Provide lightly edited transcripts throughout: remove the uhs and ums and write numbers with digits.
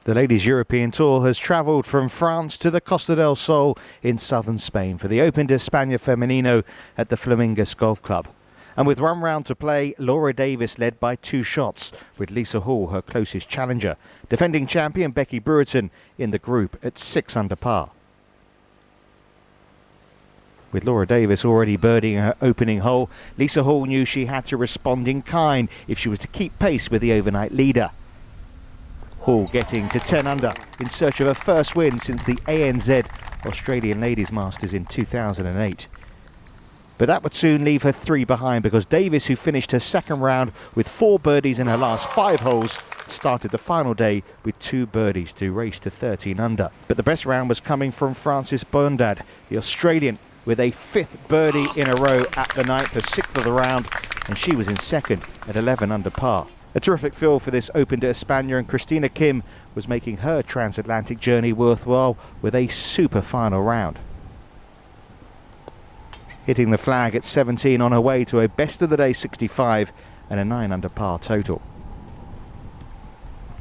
The Ladies European Tour has travelled from France to the Costa del Sol in southern Spain for the Open de Espana Feminino at the Flamingos Golf Club. And with one round to play, Laura Davis led by 2 shots, with Lisa Hall her closest challenger. Defending champion Becky Brewerton in the group at 6 under par. With Laura Davis already birdieing her opening hole, Lisa Hall knew she had to respond in kind if she was to keep pace with the overnight leader. Hall getting to 10 under in search of her first win since the ANZ Australian Ladies Masters in 2008. But that would soon leave her 3 behind, because Davis, who finished her second round with 4 birdies in her last 5 holes, started the final day with 2 birdies to race to 13 under. But the best round was coming from Frances Bondad, the Australian, with a 5th birdie in a row at the 9th, her 6th of the round, and she was in second at 11 under par. A terrific fill for this Open de Espana, and Christina Kim was making her transatlantic journey worthwhile with a super final round. Hitting the flag at 17 on her way to a best of the day 65 and a 9 under par total.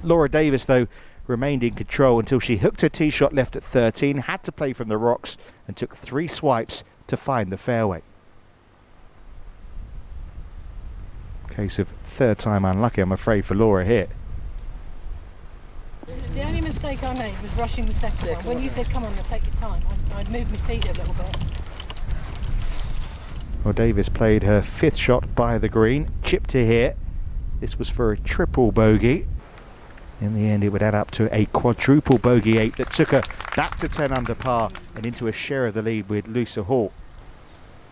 Laura Davis, though, remained in control until she hooked her tee shot left at 13, had to play from the rocks and took 3 swipes to find the fairway. Case of 3rd time unlucky, I'm afraid, for Laura here. The only mistake I made was rushing the second one. When you said, come on, take your time, I'd moved my feet a little bit. Well, Davis played her 5th shot by the green, chipped to here. This was for a triple bogey. In the end, it would add up to a quadruple bogey 8 that took her back to 10 under par and into a share of the lead with Lisa Hall.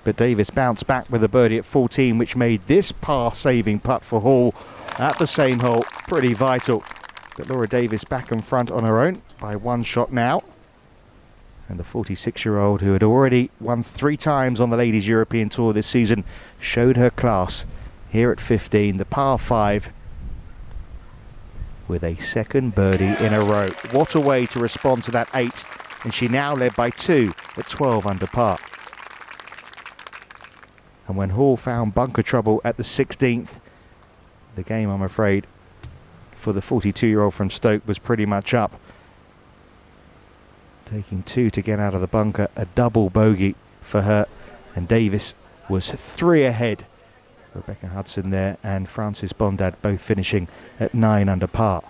But Davis bounced back with a birdie at 14, which made this par-saving putt for Hall at the same hole pretty vital. But Laura Davis back in front on her own by 1 shot now. And the 46-year-old, who had already won 3 times on the Ladies European Tour this season, showed her class here at 15, the par 5, with a 2nd birdie in a row. What a way to respond to that 8, and she now led by 2 at 12 under par. And when Hall found bunker trouble at the 16th, the game, I'm afraid, for the 42-year-old from Stoke was pretty much up. Taking 2 to get out of the bunker, a double bogey for her, and Davis was 3 ahead. Rebecca Hudson there and Frances Bondad both finishing at 9 under par.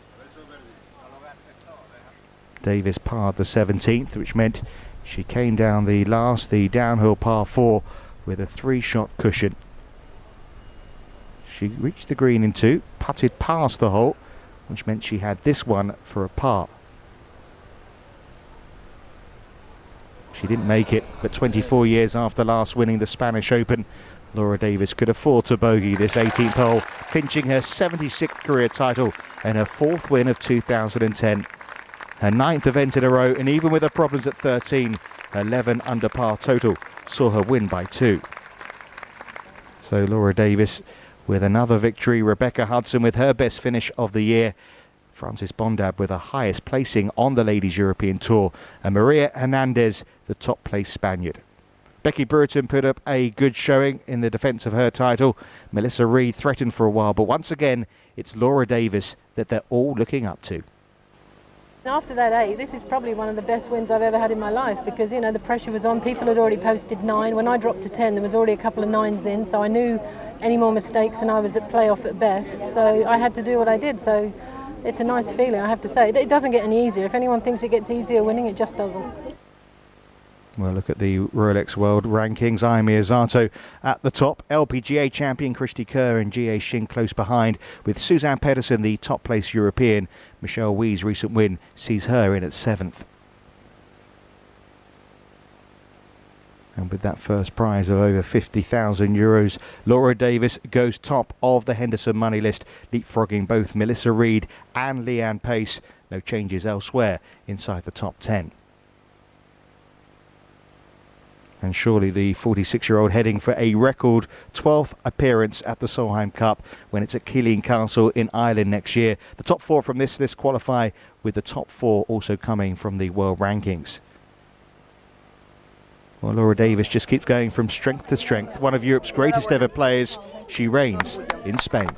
Davis parred the 17th, which meant she came down the downhill par 4 with a 3-shot cushion. She reached the green in 2, putted past the hole, which meant she had this one for a par. She didn't make it, but 24 years after last winning the Spanish Open, Laura Davis could afford to bogey this 18th hole, clinching her 76th career title and her 4th win of 2010. Her 9th event in a row, and even with her problems at 13, her 11 under par total saw her win by 2. So Laura Davis with another victory, Rebecca Hudson with her best finish of the year, Frances Bondad with her highest placing on the Ladies European Tour, and Maria Hernandez, the top placed Spaniard. Becky Brewerton put up a good showing in the defence of her title. Melissa Reid threatened for a while, but once again it's Laura Davis that they're all looking up to. After that 8, this is probably one of the best wins I've ever had in my life, because, you know, the pressure was on. People had already posted 9. When I dropped to 10, there was already a couple of 9s in, so I knew any more mistakes and I was at playoff at best. So I had to do what I did. So it's a nice feeling, I have to say. It doesn't get any easier. If anyone thinks it gets easier winning, it just doesn't. Well, look at the Rolex World Rankings. Ai Miyazato at the top. LPGA champion Christy Kerr and Jie Xing close behind, with Suzanne Pedersen, the top place European. Michelle Wee's recent win sees her in at 7th. And with that first prize of over €50,000, Laura Davis goes top of the Henderson money list, leapfrogging both Melissa Reid and Leanne Pace. No changes elsewhere inside the top 10. And surely the 46-year-old heading for a record 12th appearance at the Solheim Cup when it's at Keeling Castle in Ireland next year. The top 4 from this list qualify, with the top 4 also coming from the world rankings. Well, Laura Davis just keeps going from strength to strength. One of Europe's greatest ever players. She reigns in Spain.